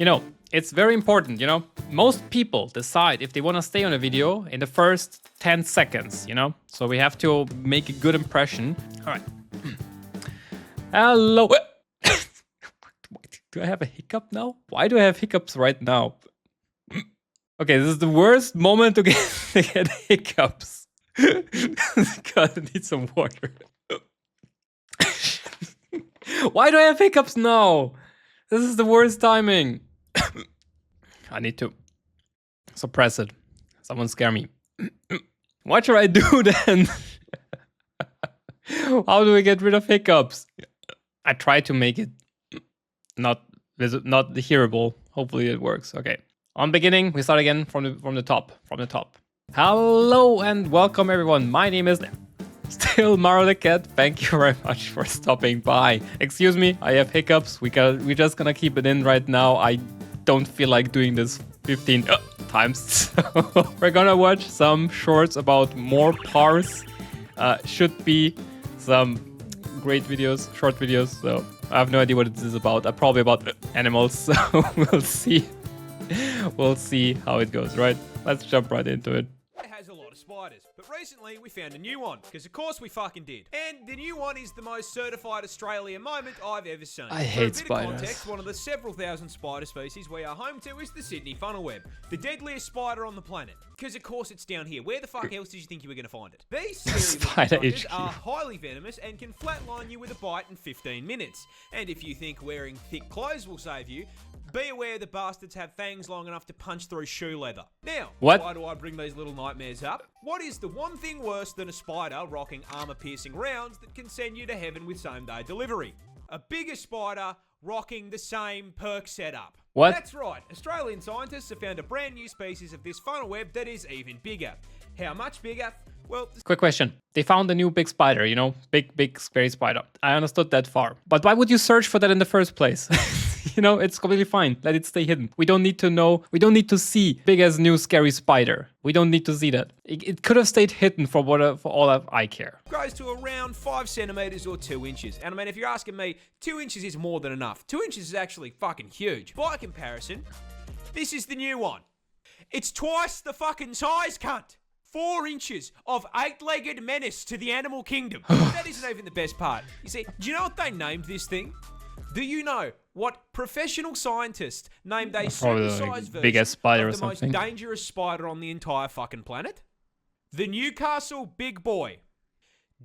You know, it's very important, you know? Most people decide if they want to stay on a video in the first 10 seconds, you know? So we have to make a good impression. All right. Hello. Do I have a hiccup now? Why do I have hiccups right now? Okay, this is the worst moment to get hiccups. God, I need some water. Why do I have hiccups now? This is the worst timing. I need to suppress it. Someone scare me. What should I do then? How do we get rid of hiccups? I try to make it not hearable. Hopefully it works. Okay. On beginning, we start again from the top. Hello and welcome everyone. My name is still Maro the cat. Thank you very much for stopping by. Excuse me, I have hiccups. We're just gonna keep it in right now. I don't feel like doing this 15 times. So we're gonna watch some shorts about More Parz. Should be some great videos, short videos. So I have no idea what it is about. Probably about animals. So we'll see. We'll see how it goes, right? Let's jump right into it. It has a lot of spiders, but recently we found a new one, because of course we fucking did. And the new one is the most certified Australian moment I've ever seen. I hate For a bit spiders. of context, one of the several thousand spider species we are home to is the Sydney funnel web, the deadliest spider on the planet. Because of course it's down here. Where the fuck else did you think you were going to find it? These Spider spiders HQ. are highly venomous and can flatline you with a bite in 15 minutes. And if you think wearing thick clothes will save you, be aware the bastards have fangs long enough to punch through shoe leather. Now, What? why do I bring these little nightmares up? What is the one thing worse than a spider rocking armor-piercing rounds that can send you to heaven with same-day delivery? A bigger spider rocking the same perk setup. What? That's right. Australian scientists have found a brand new species of this funnel web that is even bigger. How much bigger? Well, Quick question. They found a new big spider, you know? Big, scary spider. I understood that far. But why would you search for that in the first place? You know, it's completely fine. Let it stay hidden. We don't need to know. We don't need to see big as new scary spider. We don't need to see that. It could have stayed hidden for all of I care. grows to around 5 centimeters or 2 inches. And I mean, if you're asking me, 2 inches is more than enough. 2 inches is actually fucking huge. By comparison, this is the new one. It's twice the fucking size, cunt. 4 inches of 8-legged menace to the animal kingdom. That isn't even the best part. You see, do you know what they named this thing? Do you know what professional scientists named a Probably supersized like version biggest spider of or the most something. dangerous spider on the entire fucking planet? The Newcastle Big Boy.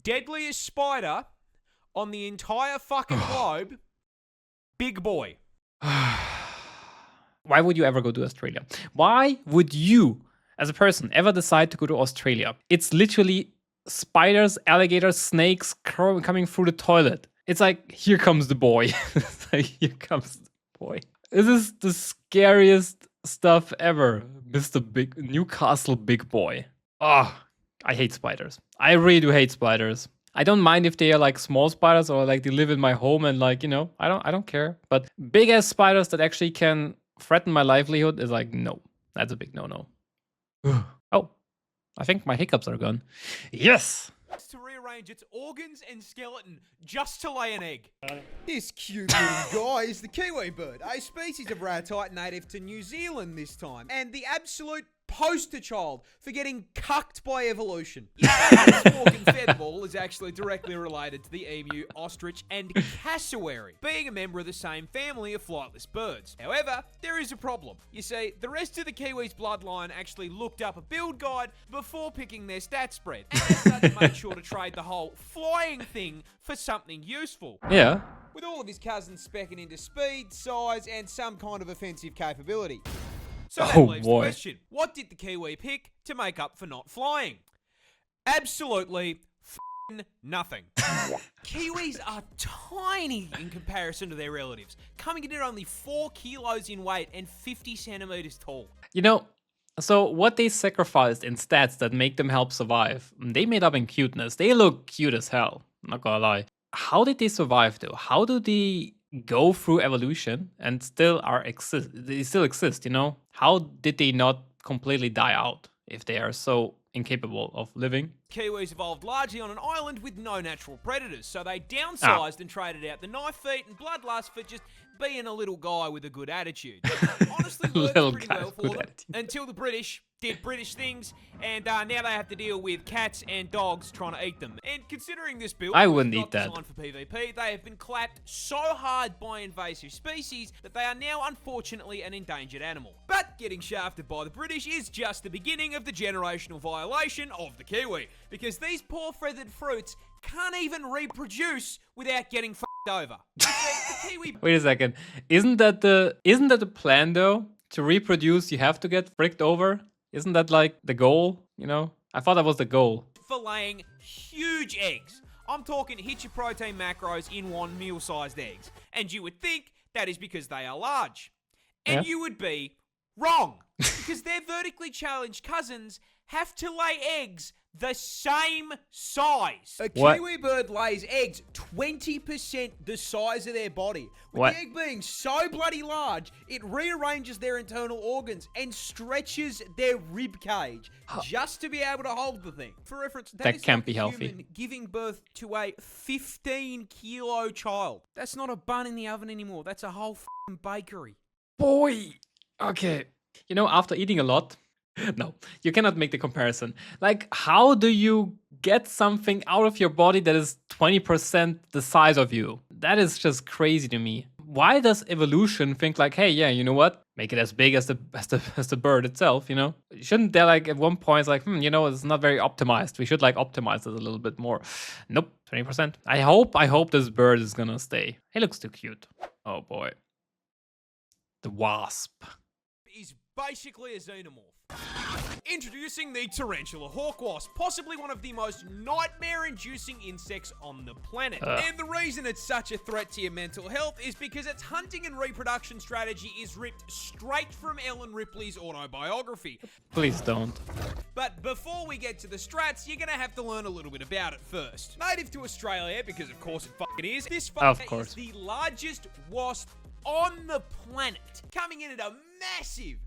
Deadliest spider on the entire fucking globe. Big Boy. Why would you ever go to Australia? Why would you, as a person, ever decide to go to Australia? It's literally spiders, alligators, snakes coming through the toilet. It's like, here comes the boy. It's like, here comes the boy. This is the scariest stuff ever. Mr. Big Newcastle Big Boy. Ah, I hate spiders. I really do hate spiders. I don't mind if they are like small spiders or like they live in my home and like, you know, I don't care. But big ass spiders that actually can threaten my livelihood is like, no. That's a big no-no. Oh, I think my hiccups are gone. Yes! To rearrange its organs and skeleton just to lay an egg. This cute little guy is the kiwi bird, a species of ratite native to New Zealand this time, and the absolute poster child for getting cucked by evolution. This walking featherball is actually directly related to the emu, ostrich, and cassowary, being a member of the same family of flightless birds. However, there is a problem. You see, the rest of the kiwi's bloodline actually looked up a build guide before picking their stat spread, and as such made sure to trade the whole flying thing for something useful. Yeah. with all of his cousins specking into speed, size, and some kind of offensive capability. So that Oh, leaves boy. the question, what did the Kiwi pick to make up for not flying? Absolutely f***ing nothing. Kiwis are tiny in comparison to their relatives, coming in at only 4 kilos in weight and 50 centimeters tall. You know, so what they sacrificed in stats that make them help survive, they made up in cuteness. They look cute as hell, not gonna lie. How did they survive though? How do they go through evolution and still exist? They still exist, you know? How did they not completely die out if they are so incapable of living? Kiwis evolved largely on an island with no natural predators, so they downsized and traded out the knife feet and bloodlust for just being a little guy with a good attitude. Honestly, worked Little pretty guy well with for good them attitude. until the British did British things, and now they have to deal with cats and dogs trying to eat them. And considering this build I was wouldn't not eat that. designed for PvP, they have been clapped so hard by invasive species that they are now unfortunately an endangered animal. But getting shafted by the British is just the beginning of the generational violation of the kiwi, because these poor feathered fruits can't even reproduce without getting f***ed over. You see, the kiwi Wait a second. Isn't that the plan though? To reproduce, you have to get fricked over. Isn't that like the goal? You know, I thought that was the goal. for laying huge eggs. I'm talking hit your protein macros in one meal-sized eggs. And you would think that is because they are large. And Yeah. you would be wrong. Because their vertically challenged cousins have to lay eggs the same size. A What? kiwi bird lays eggs 20% the size of their body. With What? the egg being so bloody large, it rearranges their internal organs and stretches their rib cage just to be able to hold the thing. For reference, That is can't like be a healthy. human giving birth to a 15-kilo child. That's not a bun in the oven anymore. That's a whole f***ing bakery. Boy. Okay. You know, after eating a lot, no, you cannot make the comparison. Like, how do you get something out of your body that is 20% the size of you? That is just crazy to me. Why does evolution think like, hey, yeah, you know what? Make it as big as the bird itself, you know? Shouldn't they like at one point like, you know, it's not very optimized. We should like optimize it a little bit more. Nope, 20%. I hope this bird is gonna stay. He looks too cute. Oh boy. The wasp. Is basically a xenomorph. Introducing the Tarantula hawk wasp, possibly one of the most nightmare-inducing insects on the planet. And the reason it's such a threat to your mental health is because its hunting and reproduction strategy is ripped straight from Ellen Ripley's autobiography. Please don't. But before we get to the strats, you're gonna have to learn a little bit about it first. Native to Australia, because of course it fucking is, this Of fucker course. is the largest wasp on the planet, coming in at a massive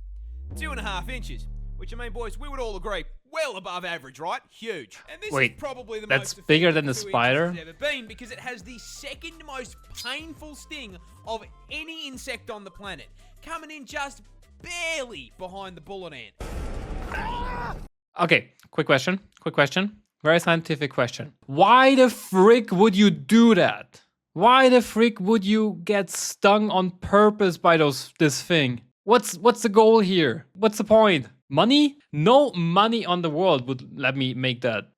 2.5 inches. Which, I mean, boys, we would all agree, well above average, right? Huge. And this Wait, is probably the that's most bigger than the effective 2 spider? inches it's ever been, because it has the second most painful sting of any insect on the planet, coming in just barely behind the bullet ant. Okay, quick question. Very scientific question. Why the frick would you do that? Why the frick would you get stung on purpose by this thing? What's the goal here? What's the point? Money? No money on the world would let me make that.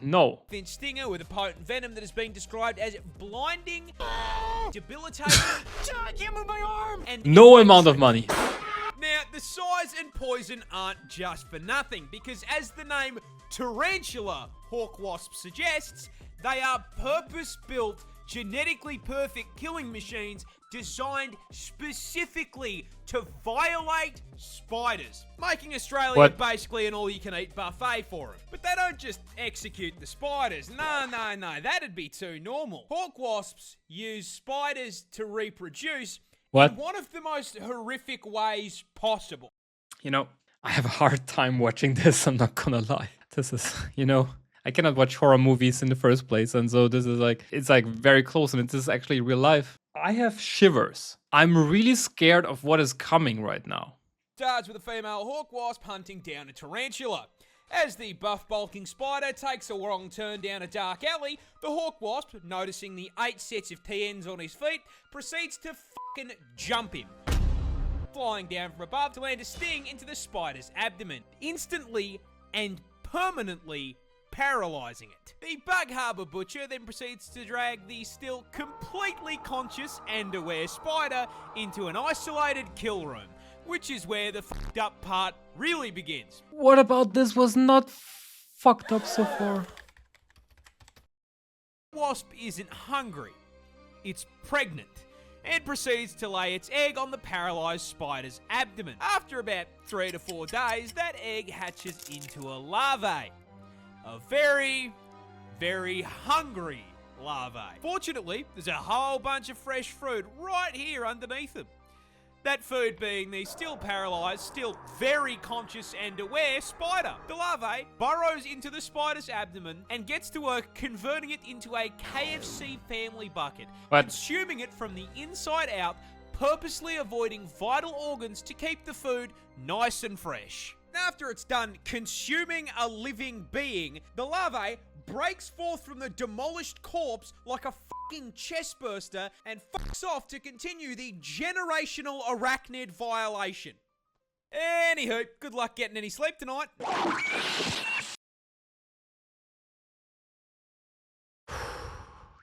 No. Thin stinger with a potent venom that has been described as blinding, debilitating, can't move my arm, and No amount of money. Now, the size and poison aren't just for nothing, because as the name Tarantula hawk wasp suggests, they are purpose-built, genetically perfect killing machines designed specifically to violate spiders, making Australia What? basically an all-you-can-eat buffet for them. But they don't just execute the spiders. No, that'd be too normal. Hawk wasps use spiders to reproduce What? in one of the most horrific ways possible. You know, I have a hard time watching this, I'm not gonna lie. This is, you know, I cannot watch horror movies in the first place, and so this is like, it's like very close, and this is actually real life. I have shivers. I'm really scared of what is coming right now. Starts with a female hawk wasp hunting down a tarantula. As the buff bulking spider takes a wrong turn down a dark alley, the hawk wasp, noticing the 8 sets of TNs on his feet, proceeds to fucking jump him, flying down from above to land a sting into the spider's abdomen, instantly and permanently paralyzing it. The Bug Harbour Butcher then proceeds to drag the still completely conscious and aware spider into an isolated kill room, which is where the fucked up part really begins. What about this was not fucked up so far? Wasp isn't hungry, it's pregnant, and proceeds to lay its egg on the paralyzed spider's abdomen. After about 3 to 4 days, that egg hatches into a larvae. A very, very hungry larvae. Fortunately, there's a whole bunch of fresh fruit right here underneath them. That food being the still paralyzed, still very conscious and aware spider. The larvae burrows into the spider's abdomen and gets to work converting it into a KFC family bucket, What? consuming it from the inside out, purposely avoiding vital organs to keep the food nice and fresh. After it's done consuming a living being, the larvae breaks forth from the demolished corpse like a fucking chestburster and fucks off to continue the generational arachnid violation. Anywho, good luck getting any sleep tonight.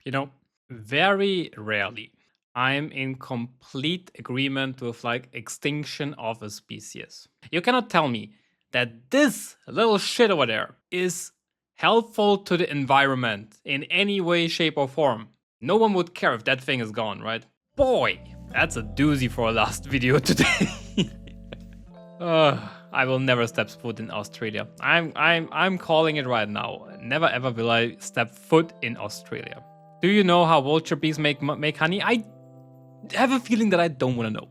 You know, very rarely I'm in complete agreement with like extinction of a species. You cannot tell me that this little shit over there is helpful to the environment in any way, shape, or form. No one would care if that thing is gone, right? Boy, that's a doozy for a last video today. I will never step foot in Australia. I'm calling it right now. Never ever will I step foot in Australia. Do you know how vulture bees make honey? I have a feeling that I don't want to know.